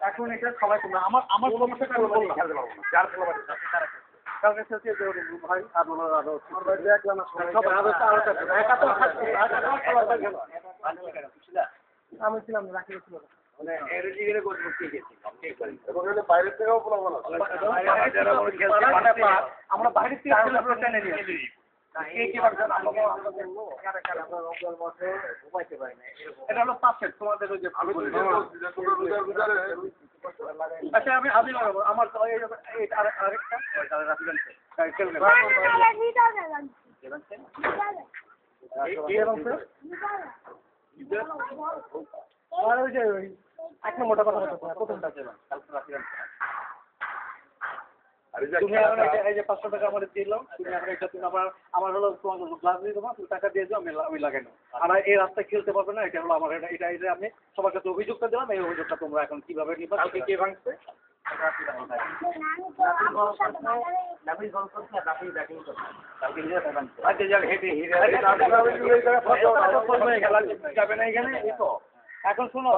এখন এটা সবাই তোমরা আমার সমস্যাটা আমি বললাম খেলতে পারবো না যার খেলা কালকে হচ্ছে যে ভাই আরো ভাই দেখলাম না সব আমি ছিলাম রাখি ছিল মানে এর দিকে গোল করতে গেছি এবং এটা বাইরে থেকেও প্রবলেম আছে আমরা বাইরে থেকে আমরা টেনে নিয়ে এটা হলো পাশের তোমাদের ওই যে আচ্ছা আমি আমার আরেকটা এক নম্বরটা কথা প্রথমটা তুমি এখন এই যে 500 টাকা আমাদের দিলাম তুমি এখন এটা তুমি আমার হলো তোমার গ্লাস দিয়ে দেবো তুমি টাকা দিয়ে দাও আমি লাগাই নাও আর এই রাস্তায় খেলতে পারবে না এটা হলো আমার এটা আমি সবার কাছে অভিযোগটা দিলাম এই অভিযোগটা তোমরা এখন কিভাবে নিবা কে ভাঙছে এখন শোনো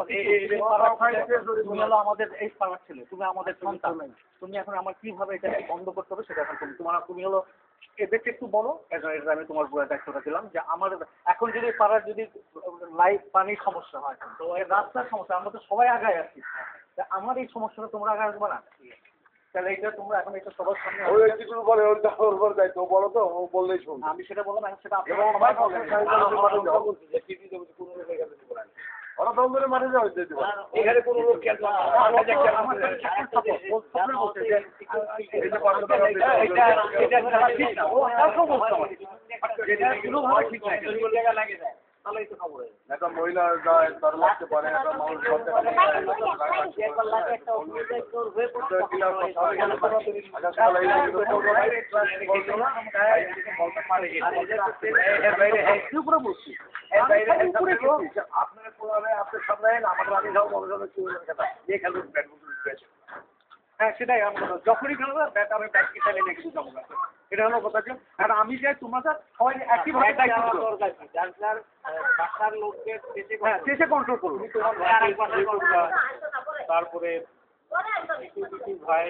তুমি হলো আমাদের এই পাড়ার ছেলে তুমি আমাদের সন্তান তুমি এখন আমার কিভাবে এটা বন্ধ করতে হবে সেটা এখন তুমি হলো এদেরকে একটু বলো এটা আমি তোমার পুরো দায়িত্বটা দিলাম যে আমার এখন যদি পাড়ার যদি লাইফ পানির সমস্যা হয় তো এই রাস্তার সমস্যা আমরা তো সবাই আগায় আছি আমার এই সমস্যাটা তোমরা আগে আসবে না তাহলে এটা তোমরা এখন এটা সবার সামনে বলো তো ও বললেই শুন আমি সেটা বললাম এখন সেটা ওরা দল ধরে মাঠে যাওয়া এখানে কোনো লোক একটা মহিলা লাগতে পারে একটা মানুষ আপনার আপনার সামনে আমাদের আমি যাও মনোরঞ্জন যে খেলুন ব্যাডমিন্টন রয়েছে হ্যাঁ সেটাই যখনই খেলবো ব্যাট আমি ব্যাট কিনে নিয়ে কিছু যাবো এটা হলো কথা যে আর আমি যাই তোমরা সবাই একইভাবে বাসার লোককে শেষে কন্ট্রোল করুন তারপরে ভাই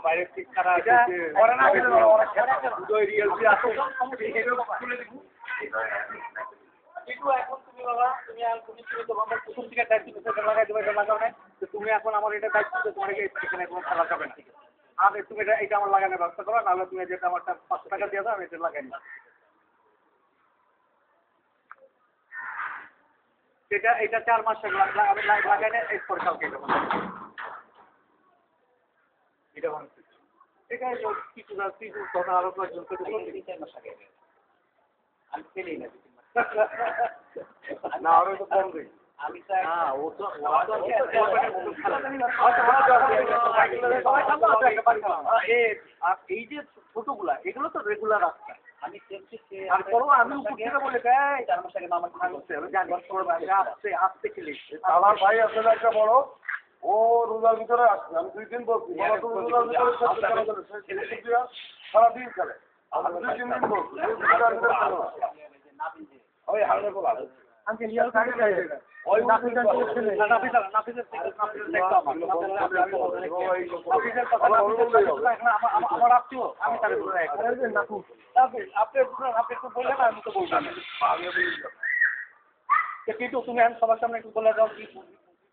বাইরের থেকে তারা কিন্তু এখন তুমি বাবা তুমি তোমার প্রথম থেকে দায়িত্ব লাগাই দেবে এটা লাগাও নাই তো তুমি এখন আমার এটা দায়িত্ব তোমার এখানে কোনো খেলা যাবে না আর তুমি এটা আমার লাগানোর ব্যবস্থা করো নাহলে তুমি যেটা আমার 500 টাকা দিয়ে দাও আমি এটা লাগাই না এটা 4 মাস আমি লাগাই না এরপর কালকে এটা এটা কিছু কথা আরো কয়েকজন আমি খেলি না না আরো তো কম দিই আমি এই যে ছোটগুলা এগুলো তো রেগুলার রাস্তা আমি আমি উপর থেকে বলে আসতে খেলি আমার ভাই আসলে একটা বড় ও রোজার ভিতরে আসছে আমি 2 দিন বলছি সারাদিন খেলে আমি 2-3 দিন বলছি ওই হালকা বলা আজকে লিয়াল কাটে যায় ওই নাফিসের আমার আত্মীয় আমি তাকে বলে আপনি একটু বললেন আমি তো বললাম কিন্তু তুমি এখন সবার সামনে একটু বলে দাও কি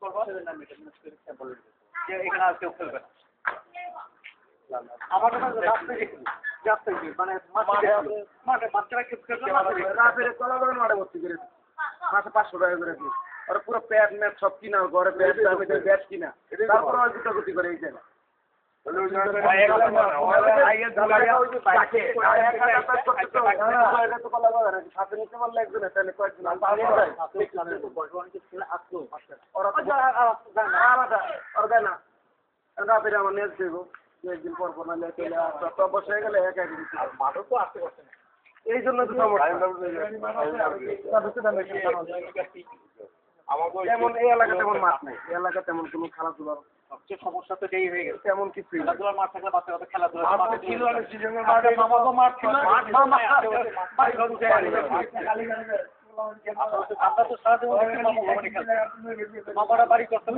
করবো যে এখানে আর কেউ খেলবে না আমার মানে মাঠে বাচ্চারা কেউ খেলবে মাঠে ভর্তি করে মাসে 500 টাকা করে দিই ওরা পুরো প্যাড ম্যাট সব কিনা ঘরে প্যাড ব্যাট কিনা তারপরে ওই গুটাগুটি করে এই জায়গা সাথে নিতে পারলে একজনে তাহলে কয়েকজন ওরা দেয় না রাতের আমার নেট দেবো 2 দিন পর পর নাহলে বসে হয়ে গেলে একা মাঠও তো আসতে পারছে না এই জন্য তো তেমন এই এলাকা তেমন মাঠ নেই এই এলাকা তেমন কোনো খেলাধুলার সবচেয়ে সমস্যা তো এই হয়ে গেছে তেমন কিছু খেলাধুলার মাঠ থাকলে বাচ্চারা খেলাধুলা ছিল আমরা তো সারা জীবন মামারা বাড়ি করতে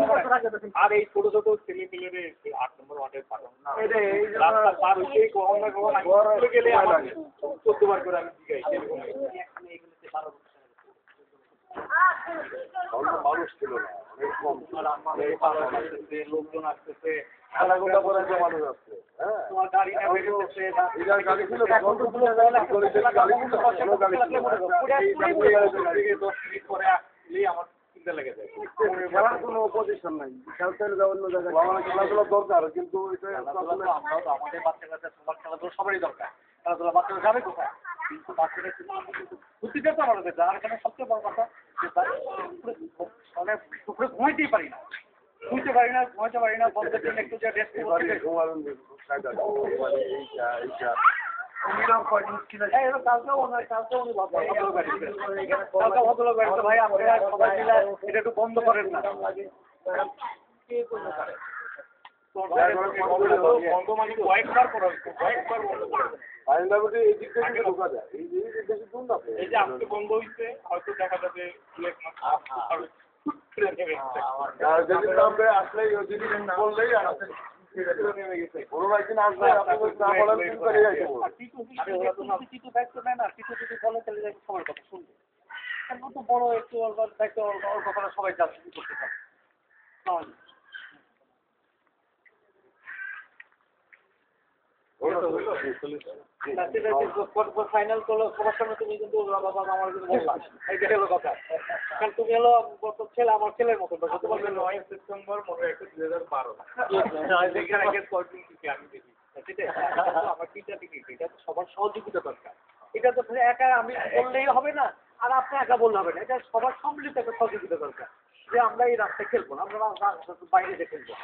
আর এই ছোট ছোট ছেলে পেলেরে 8 নম্বর ওয়ার্ডের রাস্তা পার হইতেই কখন না কখন গেলে 14 বার করে আমি জিগাই মানুষ ছিল না লোকজন আসতেছে আধা ঘন্টা পরে যে মানুষ আসছে হ্যাঁ তোমার গাড়ি না বেরোতেছে গাড়ি ছিল আমার চিন্তা লেগে যায় খেলার কোনো পজিশন নাই খেলতে অন্য জায়গায় খেলাধুলা দরকার কিন্তু আমরাও তো আমাদের বাচ্চা কাচ্চা সবার খেলাধুলা সবারই দরকার খেলাধুলা বাচ্চারা যাবে কোথায় কিন্তু বাচ্চারা বুদ্ধিটা তো আমাদের কাছে আর এখানে সবচেয়ে বড় কথা যে মানে দুপুরে ঘুমাইতেই পারি না ঘুমাইতে পারি না বন্ধের জন্য একটু যা রেস্ট ভাই আপনারা সবাই মিলে এটা একটু বন্ধ করেন না বন্ধ মানে কয়েকবার করা হয়েছে কয়েকবার বন্ধ করা এই দিক থেকে ঢোকা যায় এই বেশি দূর না এই যে আজকে বন্ধ হয়েছে হয়তো দেখা যাবে যেদিন নামবে আসলেই যেদিন বললেই আসলে নেমে গেছে কোনো একদিন আসবে আপনি না বলেন কিছু দায়িত্ব নেয় না কিছু যদি বলে তাহলে সবার কথা শুনবে এখন তো বড় একটু দায়িত্ব ওর কথা সবাই যাচ্ছে করতে পারে ফাইনাল করলো সবার সামনে তুমি কিন্তু বাবা আমার কিন্তু বললাম এইটা হলো কথা কারণ তুমি হলো ছেলে আমার ছেলের মতো হতে পারবে 9 সেপ্টেম্বর মনে একটা 2012 আমি দেখি আমার তিনটা টিকিট এটা তো সবার সহযোগিতা দরকার এটা তো একা আমি বললেই হবে না আর আপনি একা বললে হবে না এটা সবার সম্মিলিত একটা সহযোগিতা দরকার যে আমরা এই রাস্তায় খেলবো না আমরা বাইরে যে খেলবো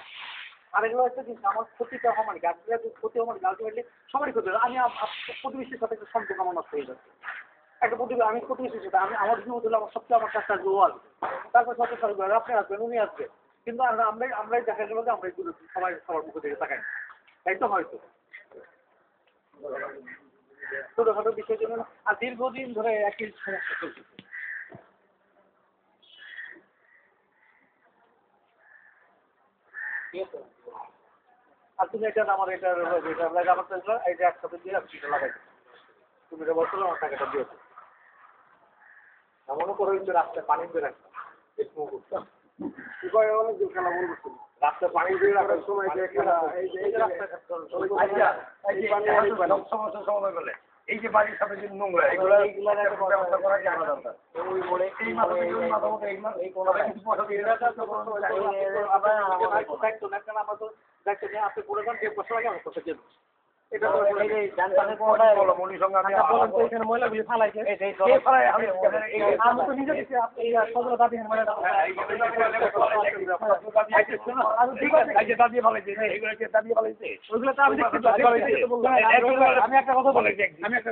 আর এগুলো হচ্ছে জিনিস আমার ক্ষতিটা হওয়া মানে গাছগুলো ক্ষতি হওয়া মানে আলটিমেটলি সবারই ক্ষতি হবে আমি প্রতিবেশীর সাথে একটা সম্পর্ক আমার নষ্ট হয়ে যাচ্ছে একটা আমি প্রতিবেশীর সাথে আমি আমার জীবন হলে আমার সবচেয়ে আমার কাছে আসবে ও আসবে তারপর সাথে সরকার আপনি আসবেন উনি আসবে কিন্তু আমরাই দেখা গেল যে আমরা সবাই সবার মুখে থেকে তাকাই তাই তো হয়তো ছোটখাটো বিষয়ের জন্য আর দীর্ঘদিন ধরে একই সমস্যা চলছে আর তুমি এটা আমার এটা আমার এটা একসাথে দিয়ে এটা লাগাই তুমি এটা বলছো আমার টাকাটা দিয়েছো এমনও করে হচ্ছে রাস্তায় পানি দিয়ে রাখতাম অনেক দূর খেলা মনে করছিল রাস্তায় পানি দিয়ে রাখার সময় খেলা সমস্যার সমাধান করলে এই যে বাড়ির সাথে যে নোংরা এগুলো ব্যবস্থা করা যায় না দরকার আপনি পড়ে যান 1 বছর আগে আমার কথা কেন এটা মহিলা গুলি ফালাইছে আমি তো নিজে সদর দাবি দাবি ফালাইছে ওইগুলো তো আমি একটা কথা বলেছি আমি একটা